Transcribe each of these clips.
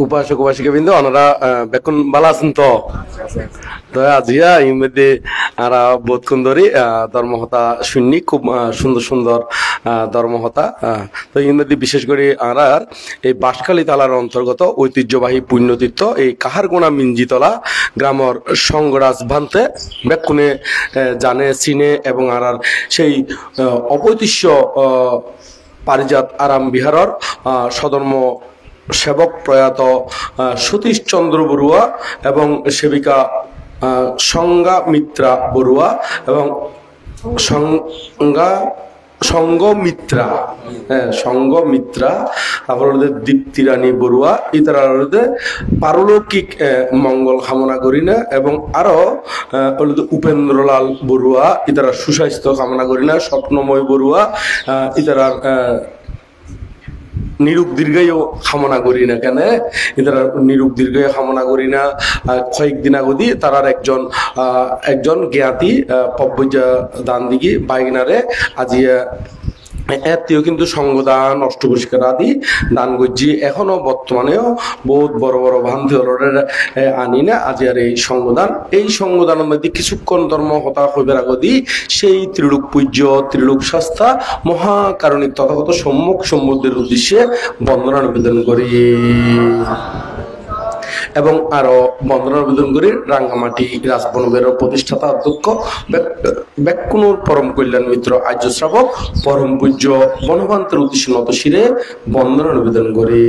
উপাসক উপাসিকা বিন্দু ওনারা বেকুন ভালো আছেন তো আজিয়া ইমধ্যে আরা বোধ কুন্দরী ধর্মহতা শুননি খুব সুন্দর সুন্দর ধর্মহতা তো ইমধ্যে বিশেষ করে আর এই বাঁশখালী তালার অন্তর্গত ঐতিহ্যবাহী পুণ্যতীর্থ এই কাহারগোনা মিঞ্জিতলা গ্রামর সংগরাজ ভান্তে বেকুনে জানে চিনে এবং আর সেই অপৈতিষ্য পারিজাত আরাম বিহারর সধর্ম সেবক প্রয়াত সতীশ চন্দ্র বড়ুয়া এবং সেবিকা সংজ্ঞা মিত্রা বড়ুয়া এবং সংঘমিত্রা সংঘমিত্রা তারপরে দীপ্তি রানী বড়ুয়া ইতারা পারলৌকিক মঙ্গল কামনা করি না এবং আরো উপেন্দ্রলাল বড়ুয়া ইতারা সুস্বাস্থ্য কামনা করি না স্বপ্নময় বড়ুয়া ইতারার নিরূপ দীর্ঘায়ু কামনা করি না কেন এরা নিরূপ দীর্ঘায়ু কামনা করি না কয়েকদিন আগদি তারার একজন জ্ঞাতি পব্বজা দান দিকে বাইগনারে আজি এতেও কিন্তু সংগদান অষ্টপরিষ্কার আদি দান করছি এখনো বর্তমানেও বহুত বড় বড় ভ্রান্তি হলের আনি না আজি আর এই সংগদানের মধ্যে কিছুক্ষণ ধর্ম হতা হইবার আগদি সেই ত্রিলোক পূজ্য ত্রিলোক শাস্তা মহাকারণিক তথাগত সম্মুখ সম্বুদ্ধের উদ্দেশ্যে বন্দনা নিবেদন করি এবং আরো বন্দনা নিবেদন করি রাঙ্গামাটি রাজবনবের প্রতিষ্ঠাতা অধ্যক্ষ বেকুনুর পরম কল্যাণ মিত্র আর্য শ্রাবক পরম পূজ্য বনভান্তের উদ্দেশ্যে নত শিরে বন্দনা নিবেদন করি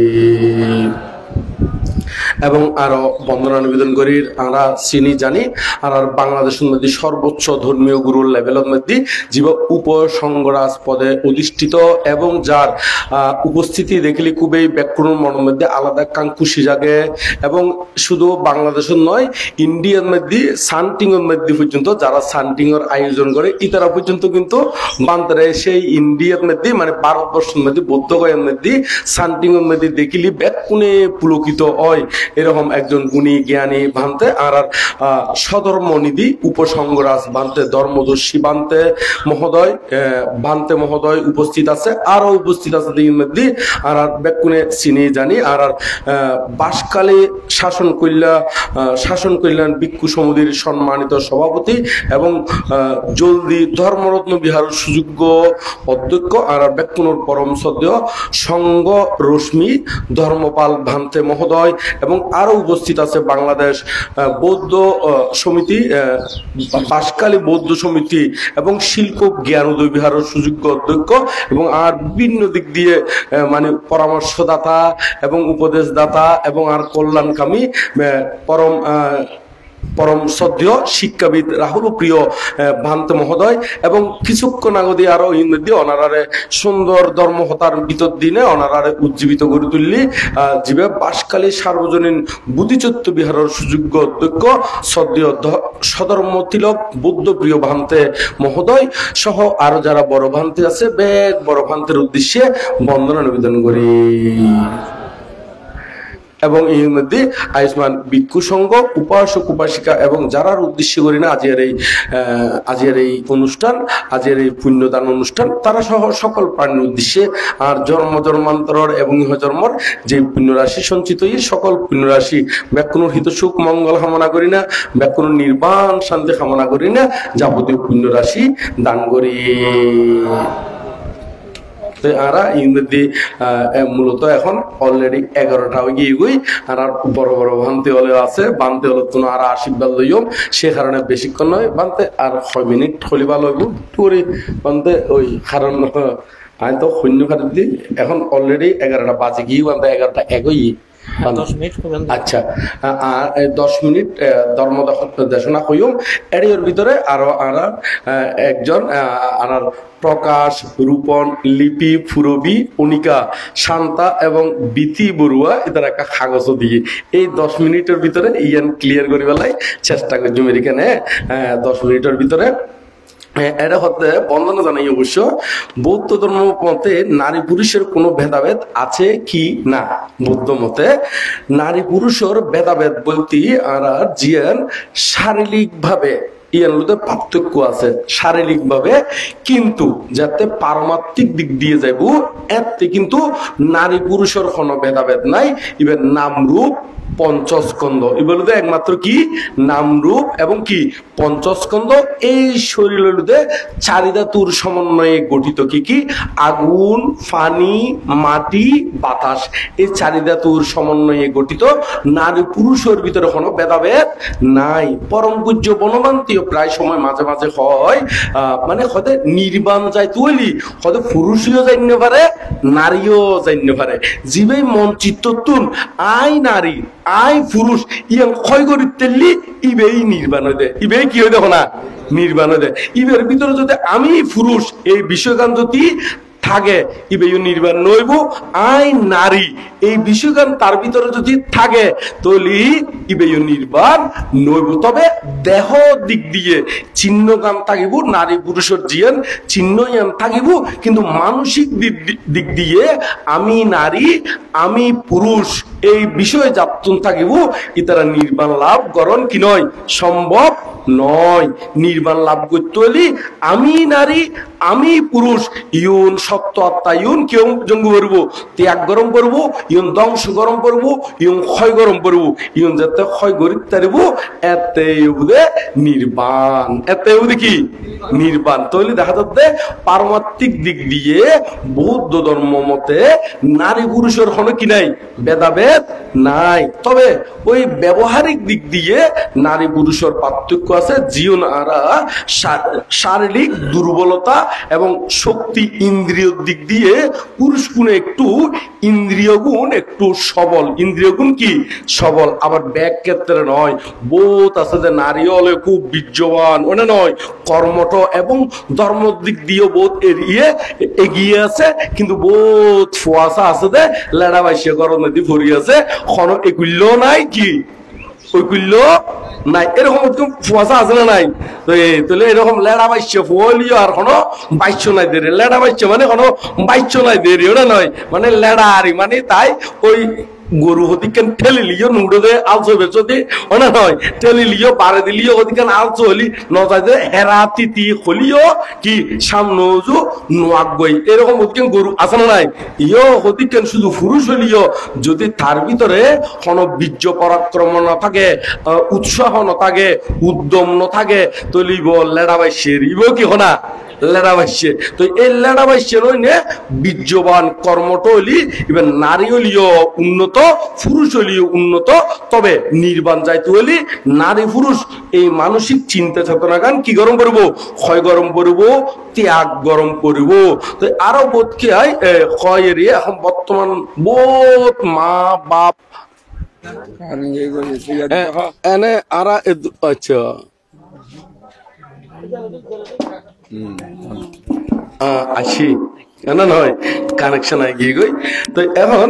এবং আরো বন্দনা নিবেদন করি আমরা চিনি জানি আর বাংলাদেশের মধ্যে সর্বোচ্চ ধর্মীয় গুরুর লেভেলের মধ্যে জীব উপসংগরাজ পদে অধিষ্ঠিত এবং যার উপস্থিতি দেখলে খুবই ব্যাকুণের মনের মধ্যে আলাদা কাঙ্কুশি জাগে এবং শুধু বাংলাদেশের নয় ইন্ডিয়ার মধ্যে সান্টিং এর মধ্যে পর্যন্ত যারা সান্টিং এর আয়োজন করে ইতারা পর্যন্ত কিন্তু বান্তরে সেই ইন্ডিয়ার মধ্যে মানে ভারতবর্ষের মধ্যে বৌদ্ধগয়ের মধ্যে সান্টিং এর মধ্যে দেখিলি ব্যাকুণে পুলকিত হয় এরকম একজন গুণী জ্ঞানী ভান্তে আর সধর্মনিধি উপসংগরাজ ভান্তে ধর্মদর্শী ভান্তে মহোদয় উপস্থিত আছে আরো উপস্থিত আছে দিন মধ্যে আর বেকুনে চিনি জানি আর বাঁশখালী শাসন কল্যাণ ভিক্ষু সমিতির সম্মানিত সভাপতি এবং জলদি ধর্মরত্ন বিহার সুযোগ্য অধ্যক্ষ আর বেকুনুর পরম শ্রদ্ধেয় সংঘ রশ্মি ধর্মপাল ভান্তে মহোদয় এবং আরো উপস্থিত আছে বাংলাদেশ বৌদ্ধ সমিতি বাঁশখালী বৌদ্ধ সমিতি এবং শিল্প জ্ঞানোদয় বিহারের সুযোগ্য অধ্যক্ষ এবং আর বিভিন্ন দিক দিয়ে মানে পরামর্শদাতা এবং উপদেশদাতা এবং আর কল্যাণকামী পরম শ্রদ্ধেয় শিক্ষাবিদ রাহুল প্রিয় ভান্ত মহোদয় এবং কিছুক্ষণ আগদি আরো ইংরেজি অনারারে সুন্দর ধর্মহতার ভিতর দিনে অনারারে উজ্জীবিত করে তুললি জীবে বাঁশখালী সার্বজনীন বুদ্ধিচত্ব বিহারের সুযোগ্য অধ্যক্ষ শ্রদ্ধেয় সধর্ম তিলক বুদ্ধ প্রিয় ভান্তে মহোদয় সহ আরো যারা বড় ভান্তে আছে বেগ বড় ভান্তের উদ্দেশ্যে বন্দনা নিবেদন করি এবং এই মধ্যে আয়ুষ্মান ভিক্ষু সংঘ উপাসক উপাসিকা এবং যারার উদ্দেশ্য করি না আজের এই অনুষ্ঠান আজের এই পুণ্যদান অনুষ্ঠান তারা সহ সকল প্রাণীর উদ্দেশ্যে আর জন্মান্তর এবং ইহজন্মর যে পুণ্যরাশি সঞ্চিত সকল পুণ্যরাশি ব্যাকুণের হিত সুখ মঙ্গল কামনা করি না ব্যাকুণের নির্বাণ শান্তি কামনা করি না যাবতীয় পুণ্যরাশি দান করি আরা ইংরেজি মূলত এখন অলরেডি 11টা হয়ে গিয়ে আর বড় বড় ভান্তি হলে আছে বানতে হলে তো আর আশীর্বাদ লইম সে কারণে বেশিক্ষণ নয় বানতে আর 6 মিনিট হলিবা লইব পুরি বানতে ওই কারণ আমি তো শূন্য খাতে দি এখন অলরেডি 11টা বাজে গিয়ে বানতে 11টা এগোই 10 মিনিট আচ্ছা আর 10 মিনিট ধর্ম দেশনা হইম এর ভিতরে আরো একজন আর প্রকাশ রূপন লিপি ফুরবি অনিকা শান্তা এবং বিতি বড়ুয়া এদের একটা কাগজ দিয়ে এই 10 মিনিটের ভিতরে ইয়ান ক্লিয়ার করে বেলায় চেষ্টা করছি আমেরিকানে 10 মিনিটের ভিতরে এটা হতে বন্দনা জানাই অবশ্য বৌদ্ধ ধর্ম মতে নারী পুরুষের কোনো ভেদাভেদ আছে কি না বৌদ্ধ মতে নারী পুরুষের ভেদাভেদ বলতে আর জিয়ান শারীরিক ভাবে ইয়ার মধ্যে পার্থক্য আছে শারীরিক ভাবে, কিন্তু যাতে পারমাত্মিক দিক দিয়ে যাইব এতে কিন্তু নারী পুরুষের কোনো ভেদাভেদ নাই। এবার নাম রূপ পঞ্চস্কন্ধ এগুলোতে একমাত্র কি নাম রূপ এবং কি পঞ্চস্কন্ধ এই শরীরের মধ্যে চারি ধাতুর সমন্বয়ে গঠিত। কি কি? আগুন, পানি, মাটি, বাতাস, এই চারি ধাতুর সমন্বয়ে গঠিত। নারী পুরুষের ভিতরে কোনো ভেদাভেদ নাই। পরম পূজ্য বনবান্তিও প্রায় সময় মাঝে মাঝে হয় মানে হয়তো নির্বাণ যাই তুলি হয়তো পুরুষও জানতে পারে নারীও জানতে পারে। জীবেই মন চিত্ততুন আই নারী আই পুরুষ ইয়াং ক্ষয় করি তেললি ইবেই নির্বাণ হয়ে দেয়। ইবেই কি হয়ে দেখো না নির্বাণ হয়ে দেয়। ইবের ভিতরে যদি আমি পুরুষ এই বিষয়গান যদি থাকে ইবেই নির্বাণ নইব। আই নারী এই বিষয়গান তার ভিতরে যদি থাকে তলি ইবেই নির্বাণ নইব। তবে দেহ দিক দিয়ে চিহ্ন গান থাকিব, নারী পুরুষের জিয়ান চিহ্ন ইয়ান থাকিব, কিন্তু মানসিক দিক দিয়ে আমি নারী আমি পুরুষ এই বিষয়ে যাত্তুন থাকিব ইতারা নির্বাণ লাভ করণ কি নয় সম্ভব নয়। নির্বাণ লাভ করতে হলে আমি নারী আমি পুরুষ ইউন সত্য আত্মা ইউন কেউ জঙ্গ করবো ত্যাগ গরম করবো, ইউন ধ্বংস গরম করবো, ইউন ক্ষয় গরম করবো। ইউন যাতে ক্ষয় গরিব তারিব এতে নির্বাণ, এতে কি নির্বাণ। তাহলে দেখা যাচ্ছে পারমাত্মিক দিক দিয়ে বৌদ্ধ ধর্ম মতে নারী পুরুষের কোনো কি নাই ভেদাভেদ নাই। তবে ওই ব্যবহারিক দিক দিয়ে নারী পুরুষের পার্থক্য আছে। জীবন আরা শারীরিক দুর্বলতা এবং শক্তি ইন্দ্রিয় দিক দিয়ে পুরুষ গুণে একটু ইন্দ্রিয় গুণ একটু সবল, ইন্দ্রিয় গুণ কি সবল। আবার ব্যাগ ক্ষেত্রে নয়, বোধ আছে যে নারী হলে খুব বীর্যবান ওটা নয়, কর্মঠ এবং ধর্ম দিক দিয়ে বোধ এগিয়ে আছে, কিন্তু বোধ ফুয়াশা আছে যে লেড়া বাইশে গরম নদী ভরি আছে খন এগুলো নাই কি ওইগুলো নাই। এরকম ফুয়াশা আছে না নাই? তো তাহলে এরকম লেড়া বাইশ্য ফুয়লিও আর কোনো বাইশ্য নাই দেরি। লেড়া বাইশ্য মানে কোনো বাইশ্য নাই দেরি ওটা নয়, মানে লেড়া আরি মানে তাই ওই গরু হতিকেন ঠেলি লিও নুড়ো দে আলচো বেচো দি ওনা নয়, ঠেলি লিও বারে দিলিও হতিকেন আলচো হলি নজাই দে হেরা তিতি হলিও কি সামনে উজু নোয়াক গই এরকম হতিকেন গরু আছে না নাই? ইও হতিকেন শুধু পুরুষ হলিও যদি তার ভিতরে কোনো বীর্য পরাক্রম না থাকে, উৎসাহ না থাকে, উদ্যম না থাকে, তলিব লেড়া বাইশের ইব কি হনা লেড়া বাইশে। তো এই লেড়া বাইশে নইনে বীর্যবান কর্মট হলি এবার নারী হলিও উন্নত, পুরুষ হলিও উন্নত। তবে নির্বাণ যাইতে হলি নারী পুরুষ এই মানসিক চিন্তা চেতনা গান কি গরম করবো ক্ষয় গরম করবো, ত্যাগ গরম করব। তো আরো বোধ কি হয় ক্ষয় এরিয়া এখন বর্তমান বোধ মা বাপ এনে আরা আচ্ছা আসি না নয় কানেকশন আই গিয়ে গই। তো এখন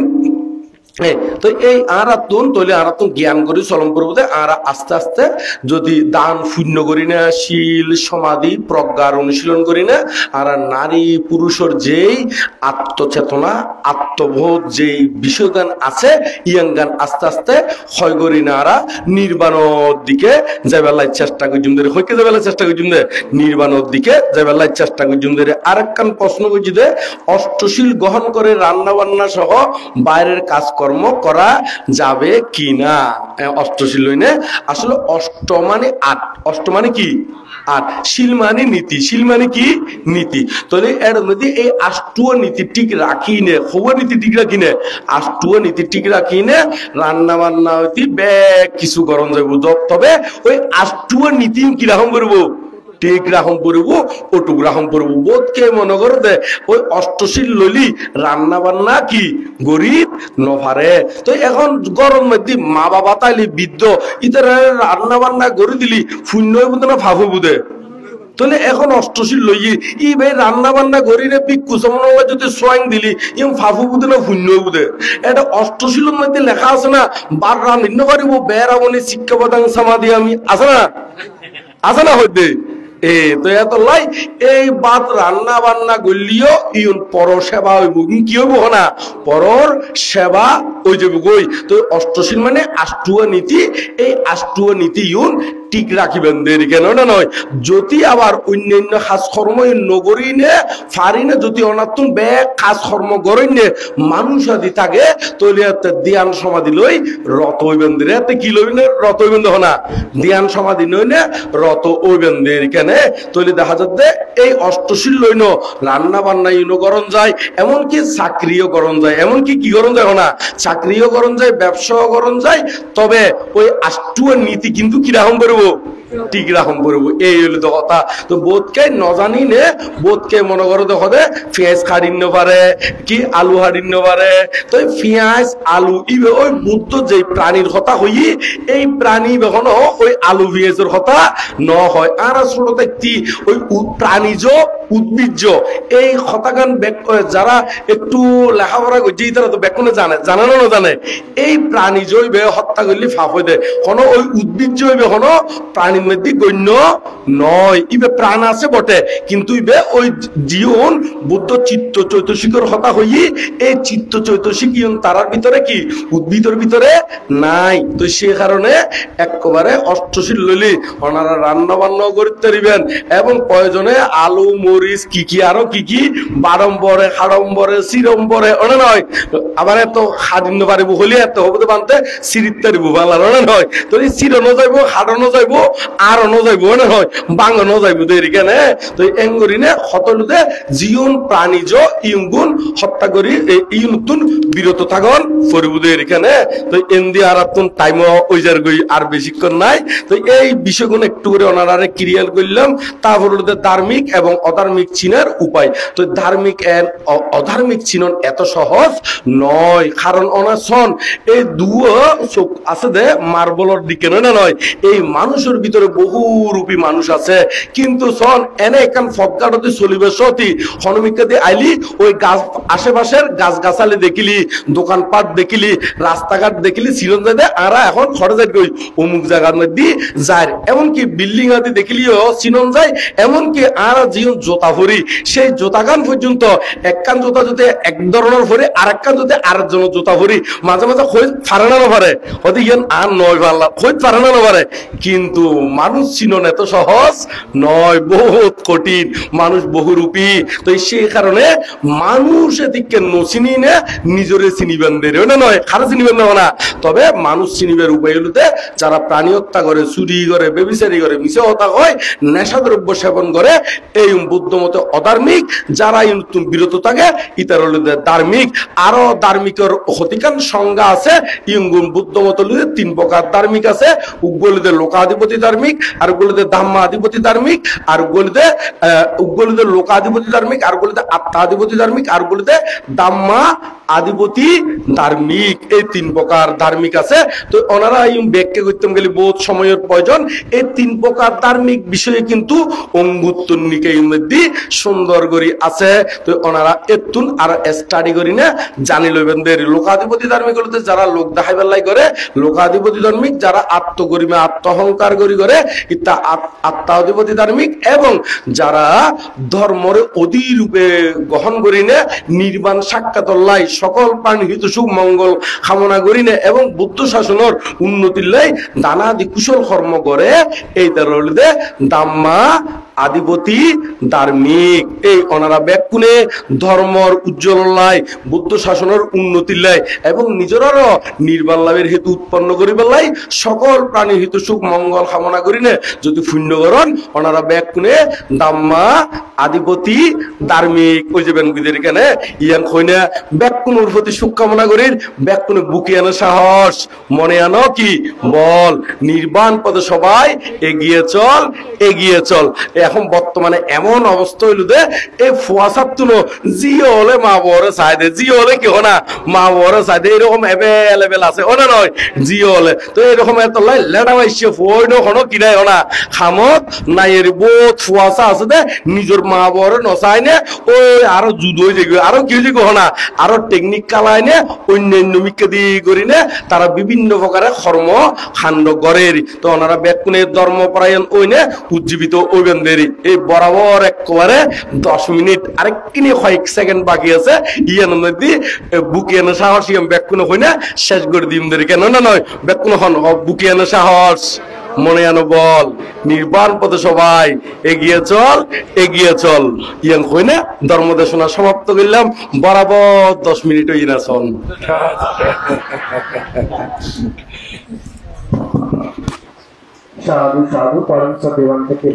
তো এই আরাতুন তৈলে আরাতুন জ্ঞান করি চলন করবো আর আস্তে আস্তে যদি দান শূন্য করি না, শীল সমাধি প্রজ্ঞার অনুশীলন করি না, আর নারী পুরুষের যেই আত্মচেতনা আত্মবোধ যেই বিষয়গান আছে ইয়াং গান আস্তে আস্তে ক্ষয় করি না আরা নির্বাণের দিকে যাবেলাই চেষ্টা করছুম ধরে হইকে যাবেলাই চেষ্টা করছুম দে নির্বাণের দিকে যাবেলাই চেষ্টা করছুম ধরে। আরেকখান প্রশ্ন করছি দে অষ্টশীল গ্রহণ করে রান্না বান্না সহ বাইরের কাজ কর্ম করা যাবে কিনা? অষ্টশীল হইনে আসলে অষ্ট মানে আট, অষ্ট মানে কি আট, শিল মানে নীতি, শিল মানে কি নীতি। তাহলে এর মধ্যে এই আষ্টুয় নীতি ঠিক রাখি নে, খবর নীতি ঠিক রাখি নে, আষ্টুয় নীতি ঠিক রাখি নে রান্না বান্না হইতে ব্যাগ কিছু গরম যাবো। তবে ওই আষ্টুয় নীতি কিরকম করবো ঠিক রাখম করবো ওটুক রাখম করবো। বোধকে মনে করো দে ওই অষ্টশীল লইলি রান্না বান্না কি গরিব নভারে। তো এখন গরম মধ্যে মা বাবা তাইলি বৃদ্ধ ইতার রান্না বান্না করে দিলি শূন্য বুঝে না ফাফু বুধে। তাহলে এখন অষ্টশীল লইয়ে ই ভাই রান্না বান্না করি রে পিকু সমন যদি সোয়াং দিলি ইম ফাফু বুধে না শূন্য বুধে। এটা অষ্টশীলের মধ্যে লেখা আছে না বার রান্না করিব বেড়াবনি শিক্ষা প্রদান সমাধি আমি আছে না আছে না হইতে তো এত লাই এই বাত রান্না বান্না করলিও ইউন পর সেবা হইব কি হইব না পরর সেবা হয়ে যাব গই। তো অষ্টশীল মানে আষ্টুয়া নীতি, এই আষ্টুয়া নীতি ইউন ঠিক রাখিবেন দেরি কেন না নয় যদি আবার অন্যান্য কাজ কর্ম নগরী নে ফারি না যদি অনাতুন বে কাজ কর্ম করেন নে মানুষ আদি থাকে তৈলে ধ্যান সমাধি লই রত হইবেন রে কি লইবেন রত হইবেন দেখো না ধ্যান সমাধি নই নে রত হইবেন দেরি কেন তৈলে দেখা যাচ্ছে এই অষ্টশীল লইন রান্না বান্না ইউনো করণ যায় এমনকি চাকরিও করণ যায় এমনকি কি করণ যায় না চাকরিও করণ যায় ব্যবসাও করণ যায় তবে ওই আষ্টুয়ার নীতি কিন্তু কিরকম করবো ঠিক রকম করবো এই হইলো তো কথা তো বোধকে নজানি নে বোধকে মনে করো দেখো দে পেঁয়াজ খাড়িন্ন পারে কি আলু হাড়িন্ন পারে তো পেঁয়াজ আলু ইবে ওই বুদ্ধ যে প্রাণীর কথা হই এই প্রাণী কখনো ওই আলু পেঁয়াজের কথা ন হয় আর ছোট দেখতি ওই প্রাণীজ উদ্ভিজ্জ এই কথাগান যারা একটু লেখাপড়া করছে তারা তো ব্যাকুনে জানে জানে না জানে এই প্রাণীজ হইবে হত্যা করলে ফাপ হয়ে দেয় কোনো ওই উদ্ভিজ্জ হইবে কোনো প্রাণীর মধ্যে গণ্য নয় ইবে প্রাণ আছে বটে কিন্তু ইবে ওই জীবন বুদ্ধ চিত্ত চৈতসিকর কথা হই এই চিত্ত চৈতসিক তারার ভিতরে কি উদ্ভিদের ভিতরে নাই তো সে কারণে একেবারে অষ্টশীল লইলি ওনারা রান্না বান্না করতে দিবেন এবং প্রয়োজনে আলু মরিচ কি কি আরো কি কি বারম্বরে খাড়ম্বরে চিরম্বরে ওনা নয় আবার এত খাদিন্য পারিব হলে এত হবতে বানতে সিরিতে দিব বাংলার ওনা নয় তো চিরনো যাইব খাড়ানো যাইব আরনো যাইব ওনা নয় বাঙানো যাইব দেরি কেন তো এঙ্গরিনে হতলুতে জীবন প্রাণীজ ইউগুন হত্যা করি এই নতুন বিরত থাকুন ফরিবুদের এখানে তো এমদি আর টাইম ওইজার গই আর বেশিক্ষণ নাই তো এই বিষয়গুলো একটু করে ওনারা ক্লিয়ার করলাম তারপর ধার্মিক এবং অধার্মিক চিনার উপায় তো ধার্মিক এন্ড অধার্মিক চিনন এত সহজ নয় কারণ অনাসন এই দুও চোখ আছে দে মার্বলের দিকে নয় নয় এই মানুষের ভিতরে বহুরূপী মানুষ আছে কিন্তু সন এনে একান ফটকাটতে চলিবে সতি হনুমিকা দিয়ে আইলি ওই গাছ আশেপাশের গাছ গাছালি দেখিলি দোকানপাট দেখিলি রাস্তাঘাট দেখিলি সিলন যাই আরা এখন খড়ে যাই গই অমুক জায়গার মধ্যে যায় এমনকি বিল্ডিং আদি দেখিলিও চিনন যায় এমনকি আর জীবন জোতা ভরি সেই জোতাগান পর্যন্ত একখান জোতা যদি এক ধরনের ভরে আর একখান যদি আরেকজন জোতা ভরি মাঝে মাঝে খোঁজ ফারানো পারে হতে গিয়ে আর নয় পারলা খোঁজ ফারানো পারে কিন্তু মানুষ চিনন এত সহজ নয় বহুত কঠিন মানুষ বহুরূপী তো সেই কারণে মানুষ এদিকে নচিনি নে নিজরে চিনিবেন দেরে না নয় খারা চিনিবেন না তবে মানুষ চিনিবের উপায় হলতে যারা প্রাণী হত্যা করে চুরি করে বেবিচারি করে মিছে হত্যা হয় নেশা দ্রব্য সেবন করে এই বুদ্ধ মতে অধার্মিক যারা নতুন বিরত থাকে ইতার হল ধার্মিক আরো ধার্মিকের হতিকান সংজ্ঞা আছে ইঙ্গুন বুদ্ধ মত তিন প্রকার ধার্মিক আছে উগ্গলিতে লোকাধিপতি ধার্মিক আর উগ্গলিতে ধাম্মাধিপতি ধার্মিক আর উগ্গলিতে লোকাধিপতি ধার্মিক আর উগ্গলিতে আত্মাধিপতি ধার্মিক আর উগ্গলিতে ধাম্মা আধিপতি ধার্মিক এই তিন প্রকার ধার্মিক আছে তো ওনারা ব্যাখ্যা করতে গেলে বহুত সময়ের প্রয়োজন এই তিন প্রকার ধার্মিক বিষয়ে কিন্তু অঙ্গুত্তনিকে মধ্যে সুন্দর করে আছে তো ওনারা এতুন আর স্টাডি করি না জানি লইবেন দেরি লোকাধিপতি ধার্মিক হলতে যারা লোক দেখাই বেলাই করে লোকাধিপতি ধার্মিক যারা আত্মগরিমা আত্মহংকার করি করে ইত্যা আত্মাধিপতি ধার্মিক এবং যারা ধর্মরে অধীর রূপে গ্রহণ করি না নির্বাণ সাক্ষাৎ সকল প্রাণী হিত সুখ মঙ্গল কামনা করি না এবং বুদ্ধ শাসনের উন্নতির লাই দানাদি কুশল কর্ম করে এই তার দাম্মা আধিপতি ধার্মিক এই ওনারা ব্যাকুনে ধর্মর উজ্জ্বল লাই বুদ্ধ শাসনের উন্নতির লাই এবং নিজেরও নির্বাণ লাভের হেতু উৎপন্ন করিবার লাই সকল প্রাণীর হিত সুখ মঙ্গল কামনা করি না যদি পুণ্যকরণ ওনারা ব্যাকুনে দাম্মা আধিপতি ধার্মিক ওই যে বেনবিদের এখানে ইয়ান কইনা ব্যাকুনের প্রতি সুখ কামনা করির ব্যাকুনে বুকে আনো সাহস মনে আনো কি বল নির্বাণ পদে সবাই এগিয়ে চল এখন বর্তমানে এমন অবস্থা হইল যে এই ফুয়াশার তুলো জিও হলে মা বড় চাইদে জিও হলে কি না মা বড় চাইদে এরকম অ্যাভেলেবেল আছে ওনা নয় জিও হলে তো এরকম এত লাই লেটা মাইছে ফুয়নো হনো কিনাই হনা খামত নাই এর বহুত ফুয়াশা আছে দে নিজের মা বড় নচাই নে ওই আরো যুদ্ধ হয়ে যাবে আরো কি হয়ে যাবে হনা আরো টেকনিক কালাই নে অন্যান্য মিকে দিয়ে করি নে তারা বিভিন্ন প্রকারে কর্ম খান্ড গড়ের তো ওনারা ব্যাকুনের ধর্মপরায়ণ ওই নে উজ্জীবিত ওইবেন দেরি এই বরাবর একেবারে 10 মিনিট আরেকখানি কয়েক সেকেন্ড বাকি আছে ইয়ান নদী বুকিয়ানো সাহস ইয়াম ব্যাকুনো হই না শেষ করে দিম দেরি কেন না নয় ব্যাকুনো হন বুকিয়ানো সাহস মনে আনো বল, নির্বাণ পথে সবাই এগিয়ে চল, এগিয়ে চল। ইয়াং কই না ধর্ম দেশনা সমাপ্ত করলাম, বরাবর 10 মিনিট হই না শোন। সাধু সাধু পরম সত্যবান থেকে